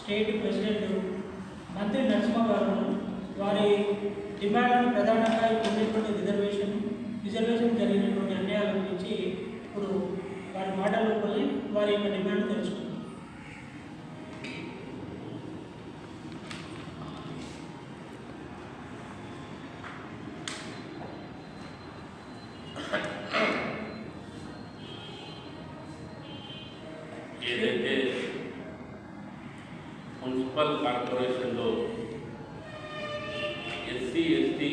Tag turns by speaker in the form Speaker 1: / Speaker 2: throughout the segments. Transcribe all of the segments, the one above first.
Speaker 1: State president మంత్రి నరసింహ గారు వారి డిమాండ్లను ప్రధానంగా ఉండేటువంటి రిజర్వేషన్ జరిగినటువంటి అన్యాయాల గురించి ఇప్పుడు వారి మాటల్లోకి వారి యొక్క డిమాండ్ తెలుసుకుంటాం.
Speaker 2: ఏదైతే మున్సిపల్ కార్పొరేషన్లో ఎస్సీ ఎస్టీ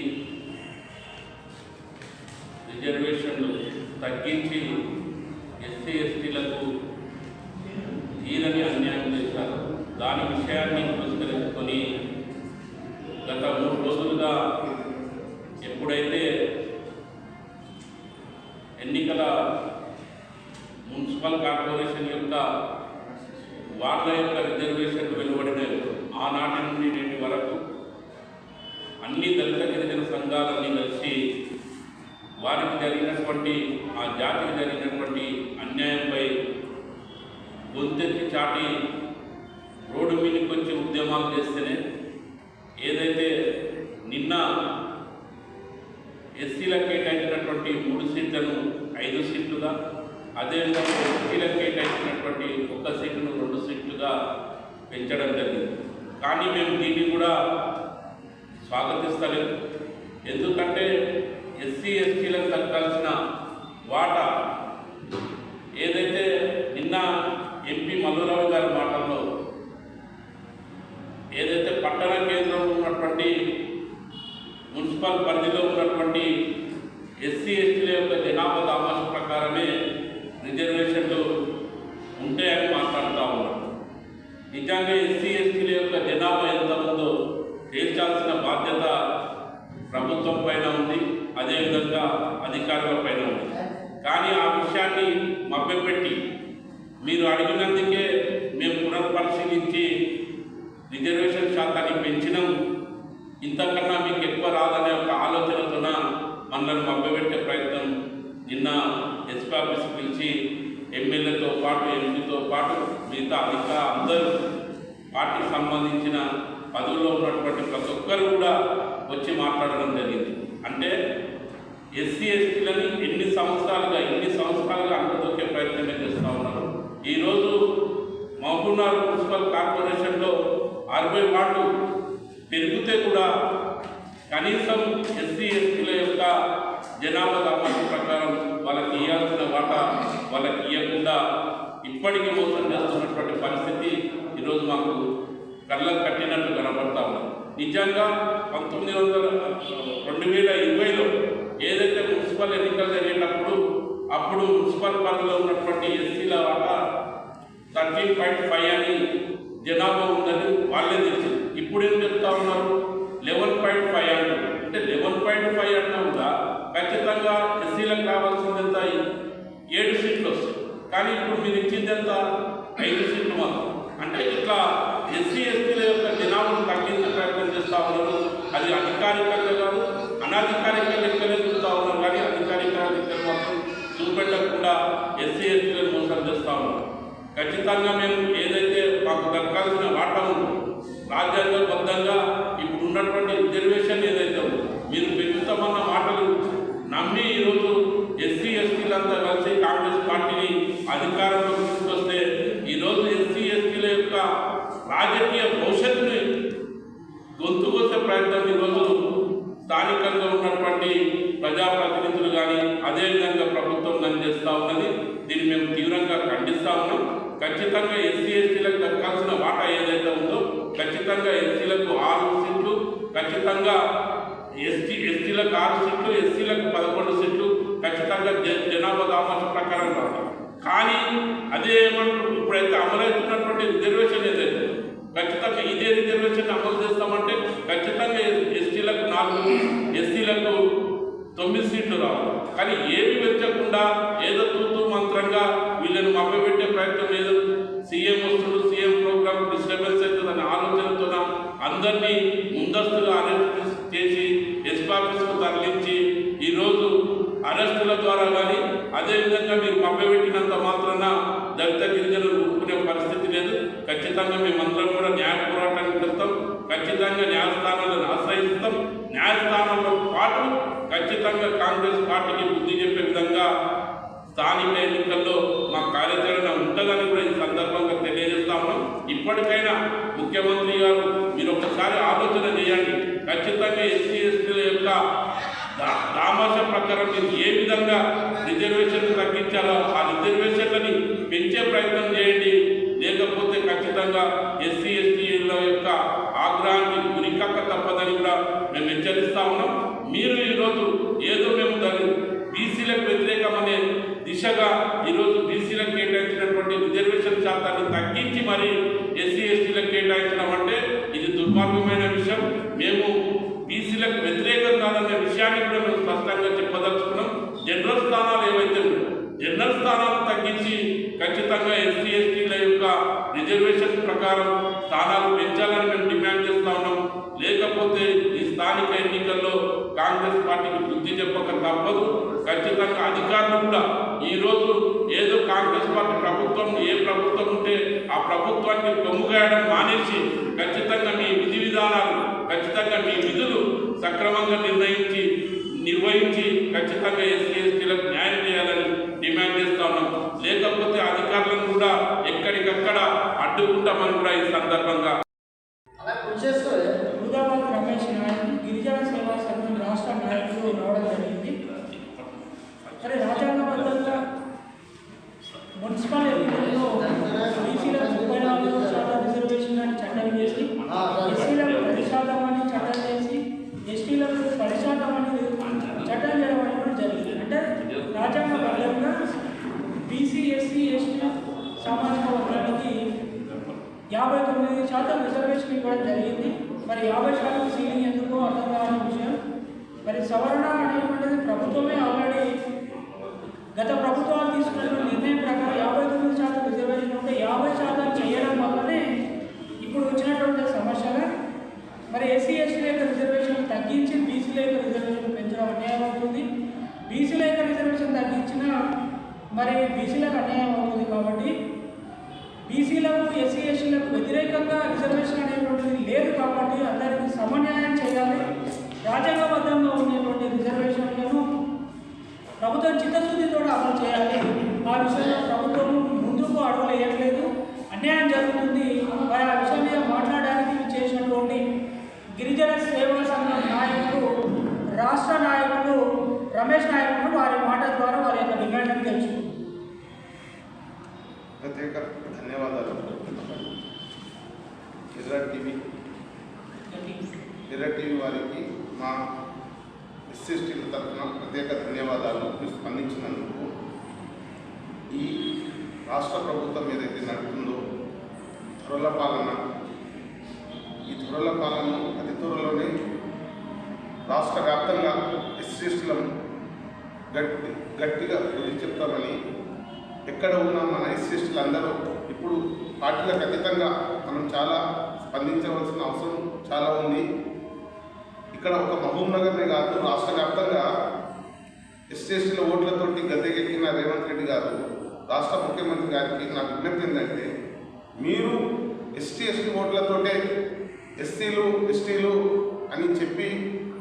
Speaker 2: రిజర్వేషన్లు తగ్గించి ఎస్సీ ఎస్టీలకు తీరని అన్యాయం చేశారు. దాని విషయాన్ని పురస్కరించుకొని గత 3 రోజులుగా ఎప్పుడైతే ఎన్నికల మున్సిపల్ కార్పొరేషన్ యొక్క వాళ్ళ యొక్క రిజర్వేషన్లు వెలువడినాయి, ఆనాటి నుండి నేటి వరకు అన్ని దళిత గిరిజన సంఘాలన్నీ కలిసి వారికి జరిగినటువంటి ఆ జాతికి జరిగినటువంటి అన్యాయంపై గొంతెత్తి చాటి రోడ్డు మీదకి వచ్చి ఉద్యమాలు చేస్తేనే ఏదైతే నిన్న ఎస్సీలకు కేటాయించినటువంటి 3 సీట్లను 5 సీట్లుగా, అదేవిధంగా ఎస్టీలకు కేటాయించినటువంటి 1 సీటును 2 సీట్లుగా పెంచడం జరిగింది. కానీ మేము దీన్ని కూడా స్వాగతిస్తలేము. ఎందుకంటే ఎస్సీ ఎస్టీలకు దక్కాల్సిన వాటా ఏదైతే నిన్న ఎంపీ మల్లురావు గారి మాటల్లో ఏదైతే పట్టణ కేంద్రంలో ఉన్నటువంటి మున్సిపల్ పరిధిలో ఉన్నటువంటి ఎస్సీ ఎస్టీల యొక్క జనాభా దామాష ప్రకారమే రిజర్వేషన్లు ఉంటాయని మాట్లాడుతూ ఉన్నారు. నిజంగా ఎస్సీ ఎస్టీల యొక్క జనాభా ఎంత ఉందో తేల్చాల్సిన బాధ్యత ప్రభుత్వం పైన ఉంది, అదేవిధంగా అధికారుల పైన ఉంది. కానీ ఆ విషయాన్ని మభ్యపెట్టి మీరు అడిగినందుకే మేము పునర్పరిశీలించి రిజర్వేషన్ శాతాన్ని పెంచినాం, ఇంతకన్నా మీకు ఎక్కువ రాదనే ఒక ఆలోచనతోన మనల్ని మభ్యపెట్టే ప్రయత్నం నిన్న ఎస్పీ ఆఫీస్కి పిలిచి ఎమ్మెల్యేతో పాటు ఎంపీతో పాటు మిగతా అందరూ పార్టీకి సంబంధించిన పదవుల్లో ఉన్నటువంటి ప్రతి ఒక్కరు కూడా వచ్చి మాట్లాడడం జరిగింది. అంటే ఎస్సీ ఎస్టీలని ఎన్ని సంవత్సరాలుగా అంటదొక్కే ప్రయత్నమే చేస్తూ ఉన్నారు. ఈరోజు మహబూబ్నగర్ మున్సిపల్ కార్పొరేషన్లో 60 వార్డు పెరిగితే కూడా కనీసం ఎస్సీ ఎస్టీల యొక్క జనాభా దామాష ప్రకారం వాళ్ళకి ఇవ్వాల్సిన వాటా వాళ్ళకి ఇవ్వకుండా ఇప్పటికీ మోసం చేస్తున్నటువంటి పరిస్థితి ఈరోజు మాకు కళ్ళకు కట్టినట్టు కనబడతా ఉన్నాం. నిజంగా 2020లో ఏదైతే మున్సిపల్ ఎన్నికలు జరిగేటప్పుడు అప్పుడు మున్సిపల్ పరిధిలో ఉన్నటువంటి ఎస్సీల వాటా 13.5 అని జనాభా ఉందని వాళ్ళే తెలిసింది. ఇప్పుడు ఏం చెప్తా ఉన్నారు, 11.5 అంటారు. అంటే 11.5 అన్నా కూడా ఖచ్చితంగా ఎస్సీలకు రావాల్సింది ఎంత, 7 సీట్లు వస్తాయి. కానీ ఇప్పుడు మీరు ఇచ్చింది ఎంత, 5 సీట్లు మాత్రం. అంటే ఇట్లా ఎస్సీ ఎస్టీల యొక్క జనాభాను తగ్గించే ప్రయత్నం చేస్తూ ఉన్నారు. అది అధికారికంగా కాదు, అనధికారిక లెక్కలే చూస్తూ ఉన్నారు. కానీ అధికారిక లెక్కలు మాత్రం చూపెట్టకుండా ఎస్సీ ఎస్టీలను మోసం చేస్తూ ఉన్నారు. ఖచ్చితంగా మేము ఏదైతే మాకు దక్కాల్సిన వాటా ఉందో రాజ్యాంగబద్ధంగా ఇప్పుడు ఉన్నటువంటి రిజర్వేషన్ ఏదైతే ఉందో మీరు పెంచుతామన్న మాటలు నమ్మి ఈరోజు ఎస్సీ ఎస్టీలంతా కలిసి కాంగ్రెస్ పార్టీని అధికారంలో తీసుకొస్తే ఈరోజు ఎస్సీ ఎస్టీల యొక్క రాజకీయ భవిష్యత్తుని గొంతుకొచ్చే ప్రయత్నం ఈరోజు స్థానికంగా ఉన్నటువంటి ప్రజాప్రతినిధులు కానీ అదేవిధంగా ప్రభుత్వం కానీ చేస్తూ ఉన్నది. దీన్ని మేము తీవ్రంగా ఖండిస్తూ ఉన్నాం. ఖచ్చితంగా ఎస్సీ ఎస్టీలకు దక్కాల్సిన వాటా ఏదైతే ఉందో ఖచ్చితంగా ఎస్సీలకు 6 సీట్లు, ఖచ్చితంగా ఎస్టీలకు 6 సీట్లు, ఎస్సీలకు 11 సీట్లు ఖచ్చితంగా జనాభా దామాష ప్రకారం రావాలి. కానీ అదే ఏమంటారు, ఇప్పుడైతే అమలవుతున్నటువంటి రిజర్వేషన్ ఏదైతే ఖచ్చితంగా ఇదే రిజర్వేషన్ అమలు చేస్తామంటే ఖచ్చితంగా ఎస్టీలకు 4, ఎస్సీలకు 9 సీట్లు రావాలి. కానీ ఏమి వెచ్చకుండా ఏదో తూతూ మంత్రంగా వీళ్ళని మభ్యపెట్టే ప్రయత్నం లేదు. సీఎం వస్తుడు, సీఎం ప్రోగ్రామ్ డిస్టర్బెన్స్ అవుతుందనే ఆలోచనతో అందరినీ ముందస్తుగా అరెస్ట్ చేసి ఎస్పీ ఆఫీస్కు తరలించి ఈరోజు అరెస్టుల ద్వారా కానీ అదేవిధంగా మీరు మభ్యపెట్టినంత మాత్రాన దళిత గిరిజనులు ఊరుకునే పరిస్థితి లేదు. ఖచ్చితంగా మేమందరం కూడా న్యాయ పోరాటానికి వెళ్తాం. ఖచ్చితంగా న్యాయస్థానాలను ఆశ్రయిస్తాం. న్యాయస్థానంలో పాటు ఖచ్చితంగా కాంగ్రెస్ పార్టీకి బుద్ధి చెప్పే విధంగా స్థానిక ఎన్నికల్లో మా కార్యాచరణ ఉంటుందని కూడా ఈ సందర్భంగా తెలియజేస్తా ఉన్నాం. ఇప్పటికైనా ముఖ్యమంత్రి గారు మీరు ఒకసారి ఆలోచన చేయండి. ఖచ్చితంగా ఎస్సీ ఎస్టీల యొక్క దామాష ప్రకారం మీరు ఏ విధంగా రిజర్వేషన్లు తగ్గించాలో ఆ రిజర్వేషన్లని పెంచే ప్రయత్నం చేయండి. లేకపోతే ఖచ్చితంగా ఎస్సీ ఎస్టీల యొక్క ఆగ్రహానికి గురికాక తప్పదని కూడా మేము హెచ్చరిస్తా ఉన్నాం. మీరు ఈరోజు ఏదో మేము దాన్ని బీసీలకు వ్యతిరేకమనే దిశగా ఈరోజు బీసీలకు కేటాయించినటువంటి రిజర్వేషన్ శాతాన్ని తగ్గించి మరి ఎస్సీ ఎస్టీలకు కేటాయించడం అంటే ఇది దుర్మార్గమైన విషయం. మేము బీసీలకు వ్యతిరేకం కాదనే విషయాన్ని కూడా మేము స్పష్టంగా చెప్పదలుచుకున్నాం. జనరల్ స్థానాలు ఏవైతే జనరల్ స్థానాలు తగ్గించి ఖచ్చితంగా ఎస్సీ ఎస్టీల యొక్క రిజర్వేషన్ ప్రకారం స్థానాలు పెంచాలని మేము డిమాండ్ చేస్తా ఉన్నాం. లేకపోతే ఈ స్థానిక ఎన్నికల్లో కాంగ్రెస్ పార్టీకి బుద్ధి చెప్పక తప్పదు. ఖచ్చితంగా అధికారులు కూడా ఈరోజు ఏదో కాంగ్రెస్ పార్టీ ప్రభుత్వం ఏ ప్రభుత్వం ఉంటే ఆ ప్రభుత్వానికి కొమ్ముగాయడం మానేసి ఖచ్చితంగా మీ విధి విధానాలు ఖచ్చితంగా మీ విధులు సక్రమంగా నిర్వహించి ఖచ్చితంగా ఎస్సీ ఎస్టీలకు న్యాయం చేయాలని డిమాండ్ చేస్తా ఉన్నాం. లేకపోతే అధికారులను కూడా ఎక్కడికక్కడ అడ్డుకుంటామని కూడా ఈ సందర్భంగా
Speaker 1: హుదాబాద్ రమేష్ నాయక్ గిరిజన సేవా సంఘం రాష్ట్ర నాయకులు రావడం జరిగింది. సరే, రాజ్యాంగబద్ధంగా మున్సిపల్ ఎన్నికల్లో బీసీలకు 34% రిజర్వేషన్ అని చట్టం చేసి, ఎస్సీలకు 10% అని చట్టం చేసి, ఎస్టీలకు 10% అని చట్టం చేయడం అనేది జరిగింది. అంటే రాజ్యాంగబద్ధంగా బీసీ ఎస్సీ ఎస్టీ సామాజిక వర్గానికి 59% రిజర్వేషన్ ఇవ్వడం జరిగింది. మరి 50% సీలింగ్ ఎందుకో అర్థం కాని విషయం. మరి సవరణ అనేటువంటిది ప్రభుత్వమే ఆల్రెడీ గత ప్రభుత్వాలు తీసుకున్న నిర్ణయం ప్రకారం 59% రిజర్వేషన్ ఉంటే 50% చేయడం వల్లనే ఇప్పుడు వచ్చినటువంటి సమస్యగా మరి ఎస్సీ ఎస్టీల యొక్క రిజర్వేషన్ తగ్గించి బీసీల యొక్క రిజర్వేషన్ పెంచడం అన్యాయం అవుతుంది. బీసీల యొక్క రిజర్వేషన్ తగ్గించినా మరి బీసీలకు అన్యాయం అవుతుంది. కాబట్టి బీసీలకు ఎస్సీ ఎస్టీలకు వ్యతిరేకంగా రిజర్వేషన్ అనేటువంటిది లేదు. కాబట్టి అందరికీ సమన్యాయం చేయాలి. రాజ్యాంగబద్ధంగా ఉన్నటువంటి రిజర్వేషన్లను ప్రభుత్వం చిత్తశుద్ధితో అమలు చేయాలి. ఆ విషయంలో ప్రభుత్వం ముందుకు అడుగులు వేయట్లేదు, అన్యాయం జరుగుతుంది. మరి ఆ విషయం మీద మాట్లాడడానికి చేసినటువంటి గిరిజన సేవా సంఘం నాయకులు రాష్ట్ర నాయకులు రమేష్ నాయకులు వారి మాట ద్వారా వారి యొక్క డిమాండ్ని తెలుసుకుంటారు.
Speaker 3: ప్రత్యేక ధన్యవాదాలు. ఎర్ర టీవీ వారికి మా ఎస్సీ ఎస్టీల తరఫున ప్రత్యేక ధన్యవాదాలు. మీరు స్పందించినందుకు. ఈ రాష్ట్ర ప్రభుత్వం ఏదైతే నడుపుతుందో త్వరల పాలన, ఈ త్వరల పాలన అతి త్వరలోనే రాష్ట్ర వ్యాప్తంగా ఎస్సీ ఎస్టీలను గట్టిగా గురించి చెప్తామని, ఎక్కడ ఉన్న మన ఎస్సీ ఎస్టీలు అందరూ ఇప్పుడు పార్టీలకు అతీతంగా మనం చాలా స్పందించవలసిన అవసరం చాలా ఉంది. ఇక్కడ ఒక మహబూబ్నగర్నే కాదు, రాష్ట్ర వ్యాప్తంగా ఎస్సీ ఎస్టీల ఓట్లతోటి గద్దెకెక్కిన రేవంత్ రెడ్డి గారు రాష్ట్ర ముఖ్యమంత్రి గారికి నా విజ్ఞప్తి ఏంటంటే, మీరు ఎస్టీ ఎస్టీ ఓట్లతోటే ఎస్సీలు ఎస్టీలు అని చెప్పి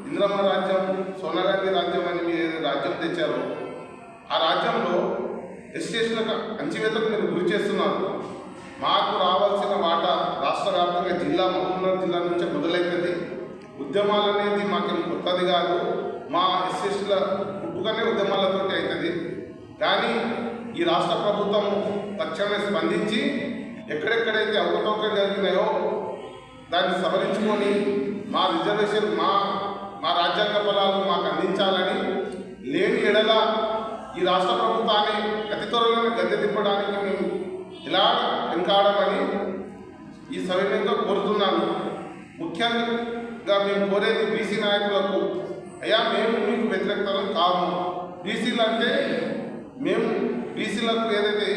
Speaker 3: ఇందిరమ్మ రాజ్యం, సోనియాగాంధీ రాజ్యం అని మీరు రాజ్యం తెచ్చారో ఆ రాజ్యంలో ఎస్సీ ఎస్టీలకు అంచివేతకు మీరు గురి చేస్తున్నారు. మాకు రావాల్సిన వాటా రాష్ట్ర వ్యాప్తంగా జిల్లా మహబూబ్నగర్ జిల్లా నుంచే మొదలవుతుంది. ఉద్యమాలు అనేది మాకేం కొత్తది కాదు. మా ఎస్సీ ఎస్టీల పుట్టుకనే ఉద్యమాలతో అవుతుంది. కానీ ఈ రాష్ట్ర ప్రభుత్వం తక్షణమే స్పందించి ఎక్కడెక్కడైతే అవకతవకలు జరిగినాయో దాన్ని సవరించుకొని మా రిజర్వేషన్ మా రాజ్యాంగ ఫలాలు మాకు అందించాలని, లేని ఎడల ఈ రాష్ట్ర ప్రభుత్వాన్ని అతి త్వరలోనే గద్దె తిప్పడానికి మేము ఇలా వెనకాడమని ఈ సవినయంగా కోరుతున్నాను. ముఖ్యంగా మేము కోరేది బీసీ నాయకులకు, అయ్యా మేము మీకు వ్యతిరేకతలు కాము. బీసీలు అంటే మేము బీసీలకు ఏదైతే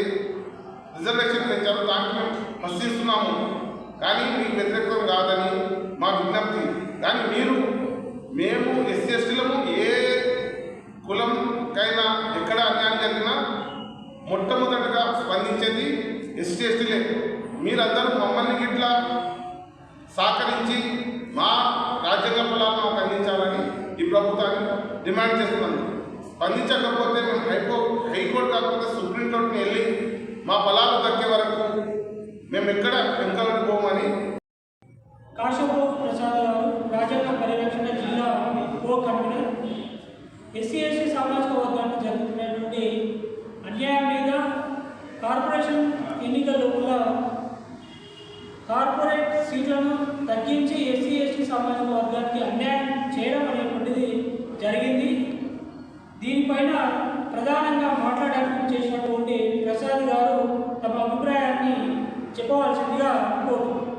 Speaker 3: రిజర్వేషన్ పెంచారో దానికి మేము హర్షిస్తున్నాము, కానీ మీకు వ్యతిరేకత కాదని మా విజ్ఞప్తి. కానీ మేము ఎస్సీ ఎస్టీలము ఏ కులంకైనా ఎక్కడ అన్యాయం జరిగినా మొట్టమొదటిగా స్పందించేది ఎస్సీ ఎస్టీలే. మీరందరూ మమ్మల్ని గిట్లా సహకరించి మా రాజ్యాంగ ఫలాలను మాకు అందించాలని ఈ ప్రభుత్వాన్ని డిమాండ్ చేస్తున్నాను. స్పందించకపోతే మేము హైకోర్టు కాకపోతే సుప్రీంకోర్టుని వెళ్ళి మా ఫలాలు దక్కే వరకు మేము ఎక్కడ వెనుకబడిపోమని.
Speaker 1: కాశపు ప్రసాద్ గారు రాజ్యాంగ పరిరక్షణ జిల్లా కో కన్వీనర్. ఎస్సీ ఎస్టీ సామాజిక వర్గానికి జరుగుతున్నటువంటి అన్యాయం మీద కార్పొరేషన్ ఎన్నికల లోపల కార్పొరేట్ సీట్లను తగ్గించి ఎస్సీ ఎస్టీ సామాజిక వర్గానికి అన్యాయం చేయడం అనేటువంటిది జరిగింది. దీనిపైన ప్రధానంగా మాట్లాడడానికి చేసినటువంటి ప్రసాద్ గారు తమ అభిప్రాయాన్ని చెప్పవలసిందిగా కోరుతున్నాను.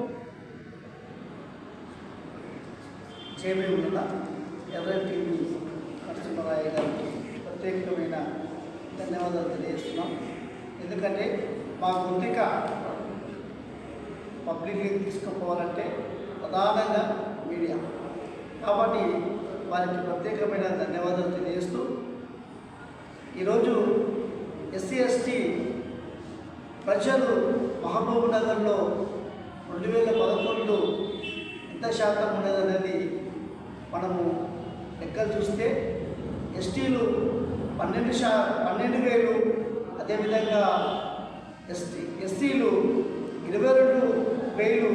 Speaker 4: చేబిళ్ళ ఎర్రటి నరసింహరాయ గారికి ప్రత్యేకమైన ధన్యవాదాలు తెలియజేస్తున్నాం. ఎందుకంటే మా గొంతిక పబ్లిక్కి తీసుకుపోవాలంటే ప్రధానంగా మీడియా, కాబట్టి వారికి ప్రత్యేకమైన ధన్యవాదాలు తెలియజేస్తూ ఈరోజు ఎస్సీ ఎస్టీ ప్రజలు మహబూబ్ నగర్లో 2011 ఎంత శాతం ఉన్నదనేది మనము లెక్కలు చూస్తే ఎస్టీలు 12,000, అదేవిధంగా ఎస్సీలు 22,000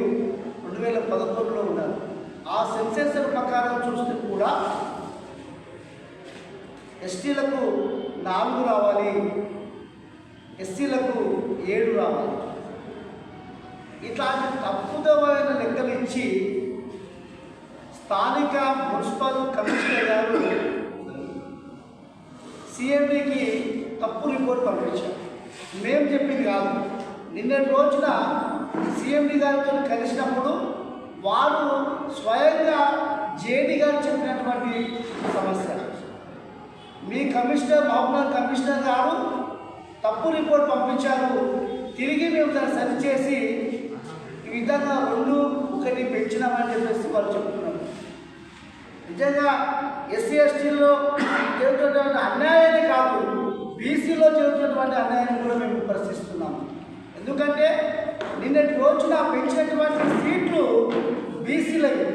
Speaker 4: 2011లో ఉన్నారు. ఆ సెన్సెస్ ప్రకారం చూస్తే కూడా ఎస్టీలకు 4 రావాలి, ఎస్సీలకు 7 రావాలి. ఇట్లాంటి తప్పుదమైన లెక్కలు ఇచ్చి స్థానిక మున్సిపల్ కమిషనర్ గారు సిఎండికి తప్పు రిపోర్ట్ పంపించారు. మేము చెప్పింది కాదు. నిన్నటి రోజున సిఎండి గారితో కలిసినప్పుడు వారు స్వయంగా జేడీ గారు చెప్పినటువంటి సమస్య, మీ కమిషనర్ మహబూబ్నగర్ కమిషనర్ గారు తప్పు రిపోర్ట్ పంపించారు, తిరిగి మేము దాన్ని సరిచేసి ఈ విధంగా 2-1 పెంచినామని చెప్పేసి వాళ్ళు చెప్తున్నారు. నిజంగా ఎస్సీ ఎస్టీలో జరుగుతున్నటువంటి అన్యాయాన్ని కాదు, బీసీలో జరుగుతున్నటువంటి అన్యాయాన్ని కూడా మేము ప్రశ్నిస్తున్నాము. ఎందుకంటే నిన్నటి రోజున పెంచినటువంటి సీట్లు బీసీలవి,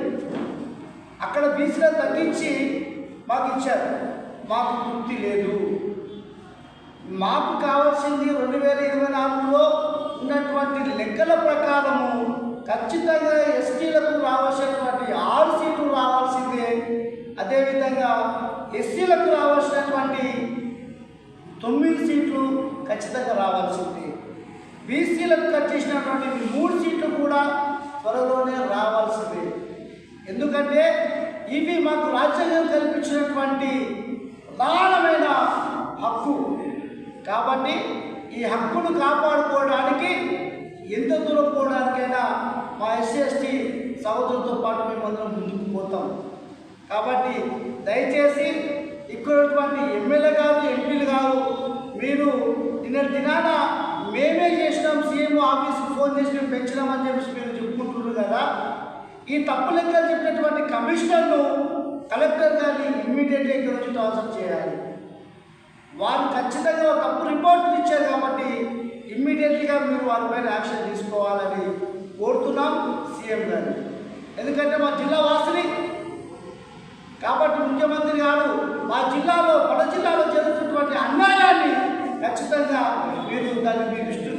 Speaker 4: అక్కడ బీసీలను తగ్గించి మాకు ఇచ్చారు. మాకు తృప్తి లేదు. మాకు కావాల్సింది 2024లో ఉన్నటువంటి లెక్కల ప్రకారము ఖచ్చితంగా ఎస్టీలకు రావాల్సినటువంటి 6 సీట్లు రావాల్సిందే, అదేవిధంగా ఎస్సీలకు రావాల్సినటువంటి 9 సీట్లు ఖచ్చితంగా రావాల్సిందే. బీసీలకు కట్ చేసినటువంటి 3 సీట్లు కూడా త్వరలోనే రావాల్సిందే. ఎందుకంటే ఇవి మాకు రాజ్యాంగం కల్పించినటువంటి ప్రధానమైన హక్కు. కాబట్టి ఈ హక్కును కాపాడుకోవడానికి ఎంత దూరం పోవడానికైనా మా ఎస్సీ ఎస్టీ సహోదరులతో పాటు మేమందరం ముందుకు పోతాం. కాబట్టి దయచేసి ఇక్కడటువంటి ఎమ్మెల్యే గారు, ఎంపీలు గారు, మీరు నిన్నటి దినాన మేమే చేసినాం, సీఎం ఆఫీస్కి ఫోన్ చేసి మేము పెంచినామని చెప్పేసి మీరు చెప్పుకుంటున్నారు కదా. ఈ తప్పు లెక్కలు చెప్పినటువంటి కమిషనర్ను కలెక్టర్ గారిని ఇమ్మీడియట్గా ఇక్కడ నుంచి ట్రాన్స్ఫర్ చేయాలి. వారు ఖచ్చితంగా తప్పు రిపోర్టులు ఇచ్చారు కాబట్టి ఇమ్మీడియట్గా మీరు వారిపైన యాక్షన్ తీసుకోవాలని కోరుతున్నాం సీఎం గారు. ఎందుకంటే మా జిల్లా వాసిని కాబట్టి ముఖ్యమంత్రి గారు మా జిల్లాలో, మన జిల్లాలో జరుగుతున్నటువంటి అన్యాయాన్ని ఖచ్చితంగా మీరు దాన్ని మీ దృష్టికి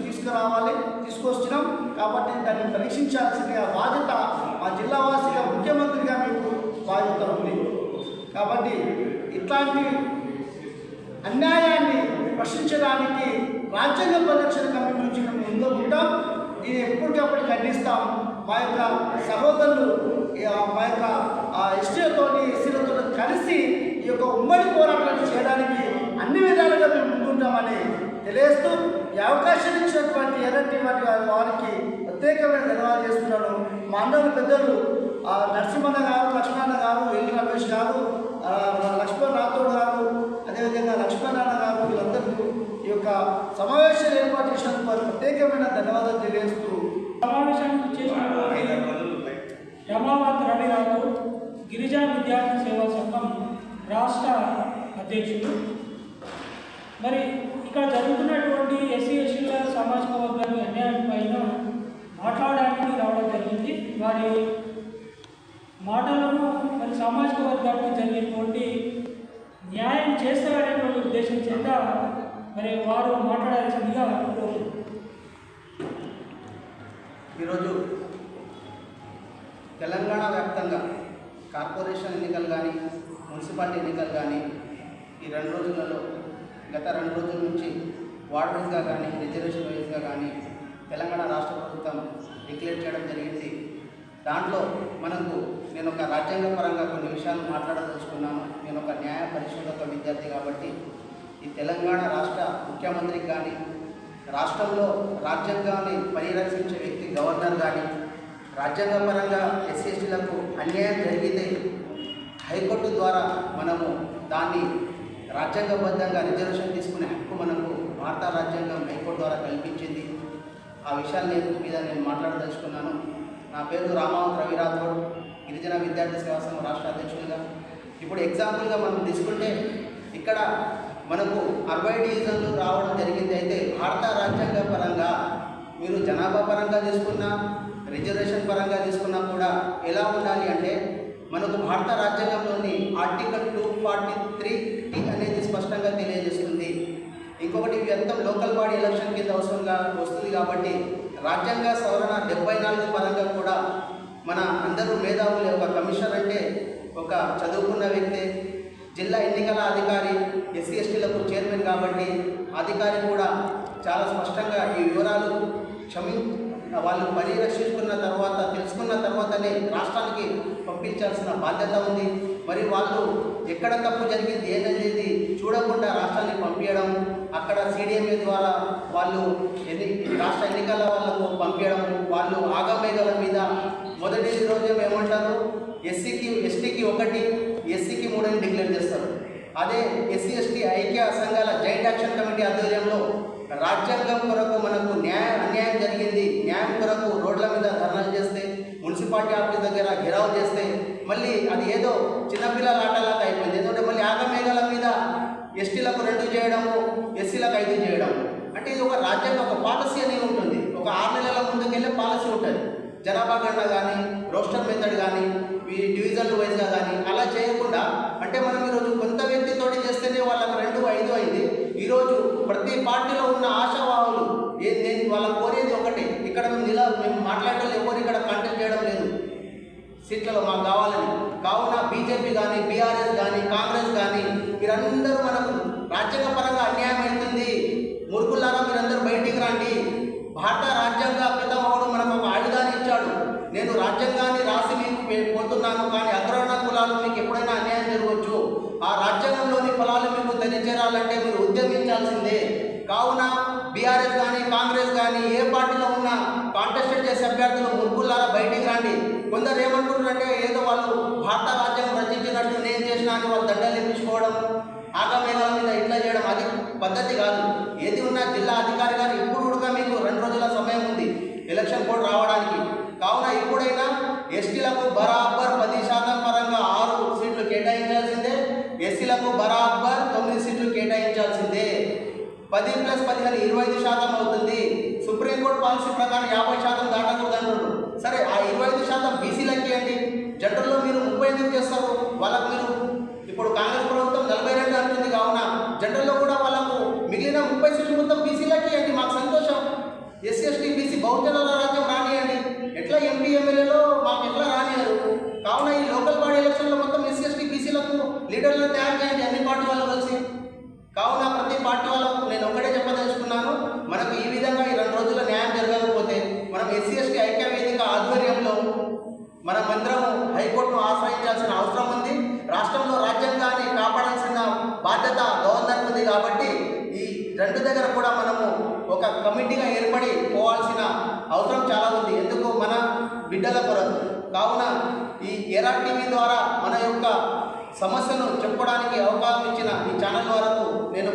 Speaker 4: తీసుకొస్తున్నాం. కాబట్టి దాన్ని పరీక్షించాల్సిన బాధ్యత మా జిల్లా వాసిగా, ముఖ్యమంత్రిగా మీకు బాధ్యత ఉంది. కాబట్టి ఇట్లాంటి అన్యాయాన్ని ప్రశ్నించడానికి రాజ్యాంగ పరిరక్షణ కమిటీ నుంచి మేము ముందు ఉంటాం. దీన్ని ఎప్పటికప్పుడు ఖండిస్తాం. మా యొక్క సహోదరులు మా యొక్క ఎస్టీలతో ఎస్సీలతో కలిసి ఈ యొక్క ఉమ్మడి పోరాటాన్ని చేయడానికి అన్ని విధాలుగా మేము ముందుంటామని తెలియజేస్తూ ఈ అవకాశం ఇచ్చినటువంటి ఎర్రటి వారికి ప్రత్యేకమైన ధన్యవాదాలు చేస్తున్నాను. మా అన్నలు పెద్దలు నరసింహన్న గారు, లక్ష్మణ గారు, ఎల్ రమేష్ గారు, లక్ష్మణ్ రాథోడ్ గారు, అదేవిధంగా లక్ష్మణారాయణ గారు, వీళ్ళందరికీ ఈ యొక్క సమావేశాలు ఏర్పాటు చేసినందుకు వారికి ప్రత్యేకమైన ధన్యవాదాలు తెలియజేస్తూ
Speaker 1: సమావేశానికి చేసినటువంటి రమావత్ రవి గారు, గిరిజన విద్యార్థి సేవా సంఘం రాష్ట్ర అధ్యక్షులు. మరి ఇక్కడ జరుగుతున్నటువంటి ఎస్సీ ఎస్టీల సామాజిక వర్గాల అన్యాయం పైన వారి మాటలను మరి సామాజిక వర్గానికి జరిగేటువంటి న్యాయం చేస్తారనేటువంటి ఉద్దేశం చేత మరి వారు మాట్లాడాల్సిందిగా కోరుతున్నాను.
Speaker 5: ఈరోజు తెలంగాణ వ్యాప్తంగా కార్పొరేషన్ ఎన్నికలు కానీ మున్సిపాలిటీ ఎన్నికలు కానీ ఈ 2 రోజులలో గత 2 రోజుల నుంచి వార్డ్ వైజ్గా కానీ రిజర్వేషన్ వైజ్గా కానీ తెలంగాణ రాష్ట్ర ప్రభుత్వం డిక్లేర్ చేయడం జరిగింది. దాంట్లో నేను ఒక రాజ్యాంగపరంగా కొన్ని విషయాలు మాట్లాడదలుచుకున్నాను. నేను ఒక న్యాయ పరిశోధక విద్యార్థి కాబట్టి ఈ తెలంగాణ రాష్ట్ర ముఖ్యమంత్రికి కానీ రాష్ట్రంలో రాజ్యాంగాన్ని పరిరక్షించే వ్యక్తి గవర్నర్ కానీ రాజ్యాంగపరంగా ఎస్సీ ఎస్టీలకు అన్యాయం జరిగితే హైకోర్టు ద్వారా మనము దాన్ని రాజ్యాంగబద్ధంగా రిజర్వేషన్ తీసుకునే హక్కు మనకు భారత రాజ్యాంగం హైకోర్టు ద్వారా కల్పించింది. ఆ విషయాల మీద నేను మాట్లాడదలుచుకున్నాను. నా పేరు రామావత్ రవి రాథోడ్, గిరిజన విద్యార్థి సేవా సంఘం రాష్ట్ర అధ్యక్షులుగా. ఇప్పుడు ఎగ్జాంపుల్గా మనం తీసుకుంటే ఇక్కడ మనకు 60 డివిజన్లు రావడం జరిగింది. అయితే భారత రాజ్యాంగ పరంగా మీరు జనాభా పరంగా తీసుకున్నా రిజర్వేషన్ పరంగా తీసుకున్నా కూడా ఎలా ఉండాలి అంటే మనకు భారత రాజ్యాంగంలోని ఆర్టికల్ 243 అనేది స్పష్టంగా తెలియజేస్తుంది. ఇంకొకటి ఇవంతా లోకల్ బాడీ ఎలక్షన్ కింద అవసరంగా వస్తుంది కాబట్టి రాజ్యాంగ సవరణ 74 పరంగా కూడా మన అందరూ మేధావుల యొక్క కమిషనర్ అంటే ఒక చదువుకున్న వ్యక్తి, జిల్లా ఎన్నికల అధికారి, ఎస్సీ ఎస్టీలకు చైర్మన్ కాబట్టి అధికారి కూడా చాలా స్పష్టంగా ఈ వివరాలు వాళ్ళు పరిరక్షించుకున్న తర్వాత తెలుసుకున్న తర్వాతనే రాష్ట్రానికి పంపించాల్సిన బాధ్యత ఉంది. మరి వాళ్ళు ఎక్కడ తప్పు జరిగింది ఏదనేది చూడకుండా రాష్ట్రానికి పంపించడం, అక్కడ CDMA ద్వారా వాళ్ళు రాష్ట్ర ఎన్నికల వాళ్ళకు పంపించడం, వాళ్ళు ఆగమేఘాల మీద మొదటి రోజు ఏమంటారు ఎస్సీకి ఎస్టీకి 1 ఎస్సీకి 3 అని డిక్లేర్ చేస్తారు. అదే ఎస్సీ ఎస్టీ ఐక్య సంఘాల జాయింట్ యాక్షన్ కమిటీ ఆధ్వర్యంలో రాజ్యాంగం కొరకు మనకు అన్యాయం జరిగింది, న్యాయం కొరకు రోడ్ల మీద ధర్నాలు చేస్తే, మున్సిపాలిటీ ఆఫీస్ దగ్గర ఘెరావు చేస్తే మళ్ళీ అది ఏదో చిన్నపిల్లల ఆటలాగా అయిపోయింది. ఎందుకంటే మళ్ళీ ఆగమేఘాల మీద ఎస్టీలకు 2 చేయడము, ఎస్సీలకు 5 చేయడం అంటే ఇది ఒక రాజ్యాంగం, ఒక పాలసీ అనేది ఉంటుంది. ఒక 6 నెలల ముందుకెళ్ళే పాలసీ ఉంటుంది. జనాభా గణన కానీ రోస్టర్ మెథడ్ కానీ డివిజన్లు వైజ్గా కానీ అలా చేయకుండా అంటే మనం ఈరోజు కొంత వ్యక్తితోటి చేస్తేనే వాళ్ళకి 2, 5 అయింది. ఈరోజు ప్రతి పార్టీలో ఉన్న ఆశావాహులు నేను వాళ్ళకి కోరేది ఒకటే, ఇక్కడ మేము మాట్లాడటం ఎవరు ఇక్కడ కంటెస్ట్ చేయడం లేదు సీట్లలో మాకు కావాలని. కావున బీజేపీ కానీ బీఆర్ఎస్ కానీ కాంగ్రెస్ కానీ మీరందరూ మనకు రాజ్యాంగపరంగా అన్యాయం అవుతుంది, మురుకులారా మీరందరూ బయటికి రండి. భారత రాజ్యాంగ పితామహుడు మనకు ఒక ఆయుధాన్ని ఇచ్చాడు. నేను రాజ్యాంగాన్ని రాసి మీకు పోతున్నాను, కానీ అగ్రవర్ణ కులాలు మీకు ఎప్పుడైనా అన్యాయం జరగవచ్చు. ఆ రాజ్యాంగంలోని ఫలాలు మీకు తెలియచేరాలంటే మీరు ఉద్యమించాల్సిందే. కావున బీఆర్ఎస్ కానీ కాంగ్రెస్ కానీ ఏ పార్టీలో ఉన్న కాంటెస్టెడ్ చేసే అభ్యర్థులు ముగ్గులారా బయటికి రండి. కొందరు ఏమనుకుంటారంటే ఏదో వాళ్ళు భారత రాజ్యాంగం రచించినట్టు నేను చేసిన అని వాళ్ళు దండలు ఇప్పించుకోవడం, ఆగమేఘాల మీద ఇట్లా చేయడం అది పద్ధతి కాదు. ఏది ఉన్నా జిల్లా అధికారి గారు ఇప్పుడు కూడా మీకు 2 రోజుల సమయం ఉంది ఎలక్షన్ కోడ్ రావడానికి. కావున ఇప్పుడైనా ఎస్టీలకు బరాబర్ 10% పరంగా 6 సీట్లు కేటాయించాల్సిందే, ఎస్సీలకు బరాబర్ 9 సీట్లు కేటాయించాల్సిందే. 10+15 25% అవుతుంది. సుప్రీంకోర్టు పాలసీ ప్రకారం 50% దాటకూడదు అంటున్నారు. సరే ఆ 25% బీసీలకి ఇవ్వండి. జనరల్లో మీరు 30 ఎందుకు చేస్తారు? వాళ్ళకు మీరు ఇప్పుడు కాంగ్రెస్ ప్రభుత్వం 42 అంటుంది. కావున జనరల్లో కూడా వాళ్ళకు మిగిలిన 30 సీట్లు మొత్తం బీసీలకి ఇవ్వండి. మాకు సంతోషం. ఎస్సీ ఎస్టీ బీసీ బహుజనుల రాజ్యం రానియండి. ఎట్లా ఎంపీ ఎమ్మెల్యేలో మాకు ఎట్లా రానియారు? కావున ఈ లోకల్ బాడీ ఎలక్షన్లో మొత్తం ఎస్సీ ఎస్టీ బీసీలకు లీడర్లను తయారు చేయండి అన్ని పార్టీ వాళ్ళు కలిసి. కావున ప్రతి పార్టీ వాళ్ళకు నేను ఒకటే చెప్పదలుచుకున్నాను, మనకు ఈ విధంగా ఈ 2 రోజుల న్యాయం జరగకపోతే మనం ఎస్సీ ఎస్టీ ఐక్య వేదిక ఆధ్వర్యంలో మనమందరము హైకోర్టును ఆశ్రయించాల్సిన అవసరం ఉంది. రాష్ట్రంలో రాజ్యాంగాన్ని కాపాడాల్సిన బాధ్యత గవర్నర్ ఉంది. కాబట్టి ఈ 2 దగ్గర కూడా మనము ఒక కమిటీగా ఏర్పడి పోవాల్సిన అవసరం చాలా ఉంది. ఎందుకు మన బిడ్డల కొరకు. కావున ఈ ఎరా టీవీ ద్వారా మన యొక్క సమస్యను చెప్పడానికి అవకాశం ఇచ్చిన ఈ ఛానల్ వరకు నేను